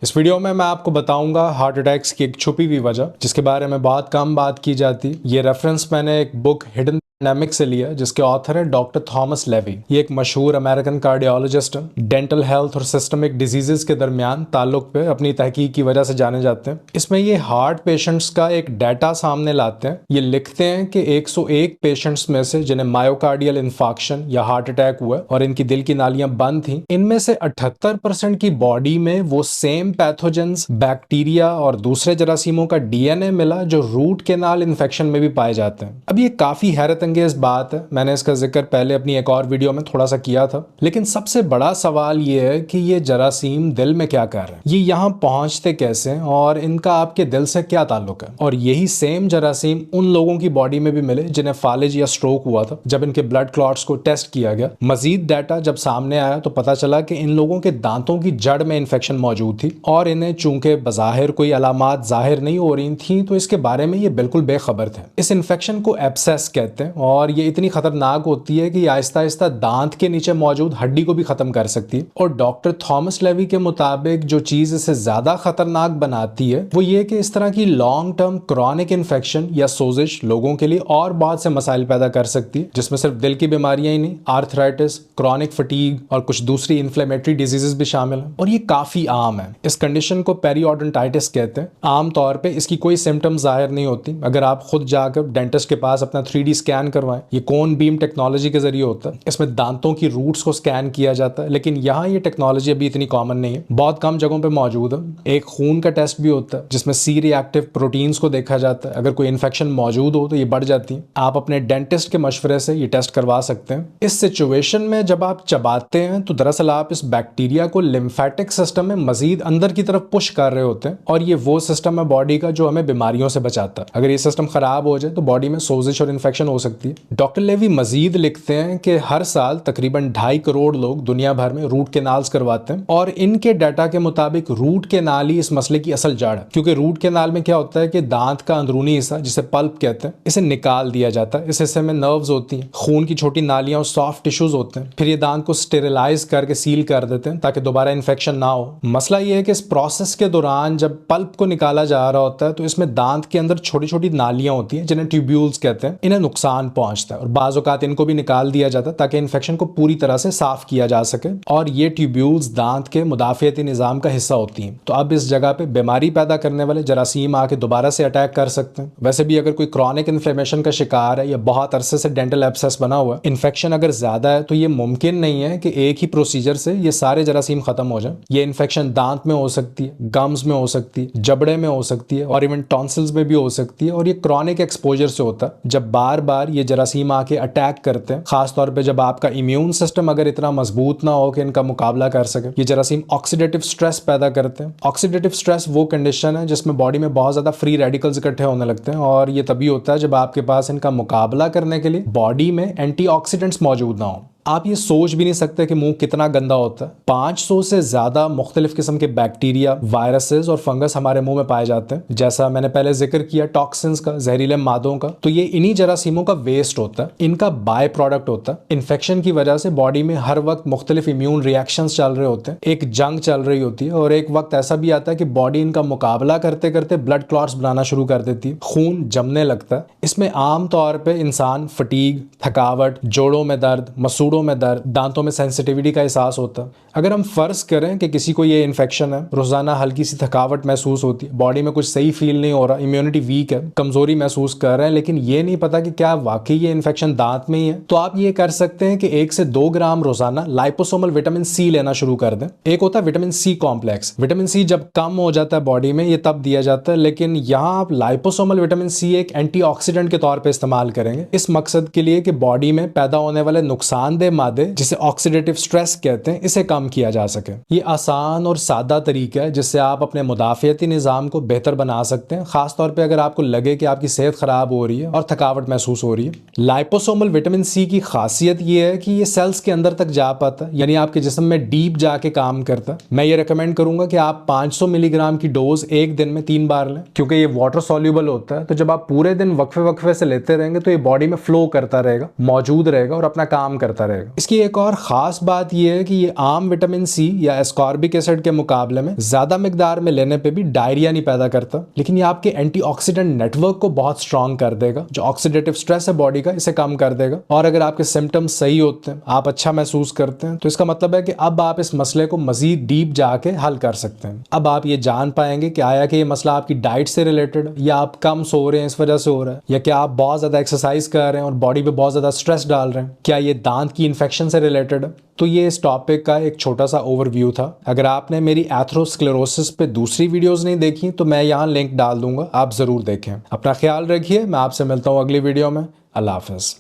इस वीडियो में मैं आपको बताऊंगा हार्ट अटैक्स की एक छुपी हुई वजह जिसके बारे में बहुत कम बात की जाती। ये रेफरेंस मैंने एक बुक हिडन पैंडेमिक से लिया जिसके ऑथर है डॉक्टर थॉमस लेवी। ये एक मशहूर अमेरिकन कार्डियोलॉजिस्ट है। डेंटल हेल्थ और सिस्टमिक डिजीजेस के दरमियान ताल्लुक पे अपनी तहकीक की वजह से जाने जाते हैं। इसमें ये हार्ट पेशेंट्स का एक डाटा सामने लाते हैं। ये लिखते हैं कि 101 पेशेंट्स में से जिन्हें मायोकार्डियल इंफार्क्शन या हार्ट अटैक हुआ और इनकी दिल की नालियां बंद थी, इनमें से 78% की बॉडी में वो सेम पैथोजेंस, बैक्टीरिया और दूसरे जरासीमों का डीएनए मिला जो रूट केनाल इन्फेक्शन में भी पाए जाते हैं। अब ये काफी हैरत अंगेज बात है। मैंने इसका जिक्र पहले अपनी एक और वीडियो में थोड़ा सा किया था, लेकिन सबसे बड़ा सवाल ये है कि ये जरासीम दिल में क्या कर रहे हैं, ये यहाँ पहुंचते कैसे हैं और इनका आपके दिल से क्या ताल्लुक है। और यही सेम जरासीम उन लोगों की बॉडी में भी मिले जिन्हें फालिज या स्ट्रोक हुआ था। जब इनके ब्लड क्लॉट्स को टेस्ट किया गया, मजीद डाटा जब सामने आया तो पता चला कि इन लोगों के दांतों की जड़ में इन्फेक्शन मौजूद थी और इन्हें चूंकि बज़ाहिर कोई अलामात जाहिर नहीं हो रही थी तो इसके बारे में ये बिल्कुल बेखबर थे। इस इन्फेक्शन को एब्सेस कहते हैं और ये इतनी खतरनाक होती है कि आहिस्ता आहिस्ता दांत के नीचे मौजूद हड्डी को भी खत्म कर सकती है। और डॉक्टर थॉमस लेवी के मुताबिक जो चीज इसे ज्यादा खतरनाक बनाती है वो ये कि इस तरह की लॉन्ग टर्म क्रॉनिक इन्फेक्शन या सोजिश लोगों के लिए और बहुत से मसाइल पैदा कर सकती है, जिसमें सिर्फ दिल की बीमारियां ही नहीं, आर्थराइटिस, क्रॉनिक फटीग और कुछ दूसरी इन्फ्लेमेटरी डिजीजेस भी शामिल हैं। और ये काफी आम है। इस कंडीशन को पेरियोडोंटाइटिस कहते हैं। आमतौर पे इसकी कोई सिम्टम्स जाहिर नहीं होती। अगर आप खुद जाकर डेंटिस्ट के पास अपना 3D स्कैन करवाएं, ये कोन बीम टेक्नोलॉजी के जरिए होता है। इसमें दांतों की रूट्स को स्कैन किया जाता है, लेकिन यहाँ ये टेक्नोलॉजी अभी इतनी कॉमन नहीं है। बहुत कम जगहों पे मौजूद है। एक खून का टेस्ट भी होता है जिसमें सी रिएक्टिव प्रोटीन्स को देखा जाता है। अगर कोई इन्फेक्शन मौजूद हो तो ये बढ़ जाती है। आप अपने डेंटिस्ट के मशवरे से ये टेस्ट करवा सकते हैं। इस सिचुएशन में जब आप चबाते हैं तो दरअसल आप इस बैक्टीरिया को लिम्फेटिक सिस्टम में मजीद अंदर की तरफ पुश कर रहे होते हैं और ये वो सिस्टम है बॉडी का जो हमें बीमारियों से बचाता है। अगर ये सिस्टम खराब हो जाए तो बॉडी में सोजिश और इन्फेक्शन हो सकती है। डॉक्टर लेवी मजीद लिखते हैं कि हर साल तकरीबन 2.5 करोड़ लोग दुनिया भर में रूट केनाल्स करवाते हैं और इनके डाटा के मुताबिक रूट केनाल ही इस मसले की असल जड़ है। क्योंकि रूट केनाल में क्या होता है कि दांत का अंदरूनी हिस्सा जिसे पल्प कहते हैं, इसे निकाल दिया जाता है। इस हिस्से में नर्व्स होती हैं, खून की छोटी नालियां और सॉफ्ट टिश्यूज होते हैं। फिर ये दांत को स्टेरिलाइज करके सील कर देते हैं ताकि दोबारा इन्फेक्शन ना हो। मसला ये है कि इस प्रोसेस के दौरान जब पल्प को निकाला जा रहा होता है तो इसमें दांत के अंदर छोटी छोटी नालियां होती हैं जिन्हें ट्यूब्यूल्स कहते हैं। इन्हें नुकसान पहुंचता है और बाज़ औक़ात इनको भी निकाल दिया जाता है ताकि इन्फेक्शन को पूरी तरह से साफ किया जा सके। और ये ट्यूब्यूल्स दांत के मुदाफ़ियती निज़ाम का हिस्सा होती हैं। तो अब इस जगह पे बीमारी पैदा करने वाले जरासीम आके दोबारा से अटैक कर सकते हैं। वैसे भी अगर कोई क्रॉनिक इन्फ्लेमेशन का शिकार है या बहुत अरसे से डेंटल एब्सेस बना हुआ है, इन्फेक्शन अगर ज्यादा है तो ये मुमकिन नहीं है कि एक ही प्रोसीजर से ये सारे जरासीम खत्म हो जाए। ये इन्फेक्शन दांत में हो सकती है, गम्स में हो सकती है, जबड़े में हो सकती है और इवन टॉन्सिल्स में भी हो सकती है। और ये क्रॉनिक एक्सपोजर से होता है जब बार बार ये जरासीम आके अटैक करते हैं, खासतौर पे जब आपका इम्यून सिस्टम अगर इतना मजबूत ना हो कि इनका मुकाबला कर सके। ये जरासीम ऑक्सीडेटिव स्ट्रेस पैदा करते हैं। ऑक्सीडेटिव स्ट्रेस वो कंडीशन है जिसमें बॉडी में बहुत ज्यादा फ्री रेडिकल्स इकट्ठे होने लगते हैं और ये तभी होता है जब आपके पास इनका मुकाबला करने के लिए बॉडी में एंटीऑक्सीडेंट्स मौजूद ना हो। आप ये सोच भी नहीं सकते कि मुंह कितना गंदा होता है। 500 से ज्यादा मुख्तलिफ किस्म के बैक्टीरिया, वायरसेस और फंगस हमारे मुंह में पाए जाते हैं। जैसा मैंने पहले जिक्र किया टॉक्सिन्स का, जहरीले मादों का, तो ये इन्हीं जरासीमों का वेस्ट होता है, इनका बाय प्रोडक्ट होता है। इन्फेक्शन की वजह से बॉडी में हर वक्त मुख्तलिफ इम्यून रिएक्शंस चल रहे होते हैं, एक जंग चल रही होती है और एक वक्त ऐसा भी आता है कि बॉडी इनका मुकाबला करते करते ब्लड क्लॉट्स बनाना शुरू कर देती है, खून जमने लगता है। इसमें आमतौर पर इंसान फटीग, थकावट, जोड़ों में दर्द, मसूड़ों में दर्द, दांतों में सेंसिटिविटी का एहसास होता है। अगर हम फर्ज करें कि किसी को ये इन्फेक्शन है, रोजाना हल्की सी थकावट महसूस होती है, बॉडी में कुछ सही फील नहीं हो रहा, इम्यूनिटी वीक है, कमजोरी महसूस कर रहे हैं, लेकिन ये नहीं पता कि क्या वाकई ये इन्फेक्शन दांत में ही है, तो आप ये कर सकते हैं कि 1 से 2 ग्राम रोजाना लाइपोसोमल विटामिन सी लेना शुरू कर दें। एक होता है vitamin C complex. Vitamin C जब कम हो जाता है बॉडी में ये तब दिया जाता है, लेकिन यहाँ आप लाइपोसोमल विटामिन सी एक एंटीऑक्सीडेंट के तौर पर इस्तेमाल करेंगे इस मकसद के लिए कि बॉडी में पैदा होने वाले नुकसानदेह मादे जिसे ऑक्सीडेटिव स्ट्रेस कहते हैं, इसे कम किया जा सके। ये आसान और सादा तरीका है जिससे आप अपने मुदाफियती निज़ाम को बेहतर बना सकते हैं, खासतौर पे अगर आपको लगे कि आपकी सेहत खराब हो रही है और थकावट महसूस हो रही है। लाइपोसोमल विटामिन सी की खासियत ये है कि ये सेल्स के अंदर तक जा पाता है, यानी आपके जिस्म में डीप जाके काम करता है। मैं ये रिकमेंड करूंगा कि आप 500 मिलीग्राम की डोज एक दिन में 3 बार लें, क्योंकि ये वाटर सॉल्यूबल होता है। तो जब आप पूरे दिन वक्फे वक्फे से लेते रहेंगे तो ये बॉडी में फ्लो करता रहेगा, मौजूद रहेगा और अपना काम करता रहेगा। करेगा। इसकी एक और खास बात यह है कि ये आम विटामिन सी या एस्कॉर्बिक एसिड के मुकाबले में ज्यादा मिकदार में लेने पे भी डायरिया नहीं पैदा करता, लेकिन ये आपके एंटीऑक्सीडेंट नेटवर्क को बहुत स्ट्रांग कर देगा। जो ऑक्सीडेटिव स्ट्रेस है बॉडी का, इसे कम कर देगा। और अगर आपके सिम्टम्स सही होते हैं, आप अच्छा महसूस करते हैं, तो इसका मतलब है कि अब आप इस मसले को मजीद डीप जाके हल कर सकते हैं। अब आप ये जान पाएंगे कि आया कि ये मसला आपकी डाइट से रिलेटेड है, या आप कम सो रहे हैं इस वजह से हो रहा है, या क्या आप बहुत ज्यादा एक्सरसाइज कर रहे हैं और बॉडी पे बहुत ज्यादा स्ट्रेस डाल रहे हैं, क्या ये दांत की इन्फेक्शन से रिलेटेड है। तो ये इस टॉपिक का एक छोटा सा ओवरव्यू था। अगर आपने मेरी एथरोस्क्लेरोसिस पे दूसरी वीडियोस नहीं देखी तो मैं यहाँ लिंक डाल दूंगा, आप जरूर देखें। अपना ख्याल रखिए, मैं आपसे मिलता हूँ अगली वीडियो में। अल्लाह हाफिज।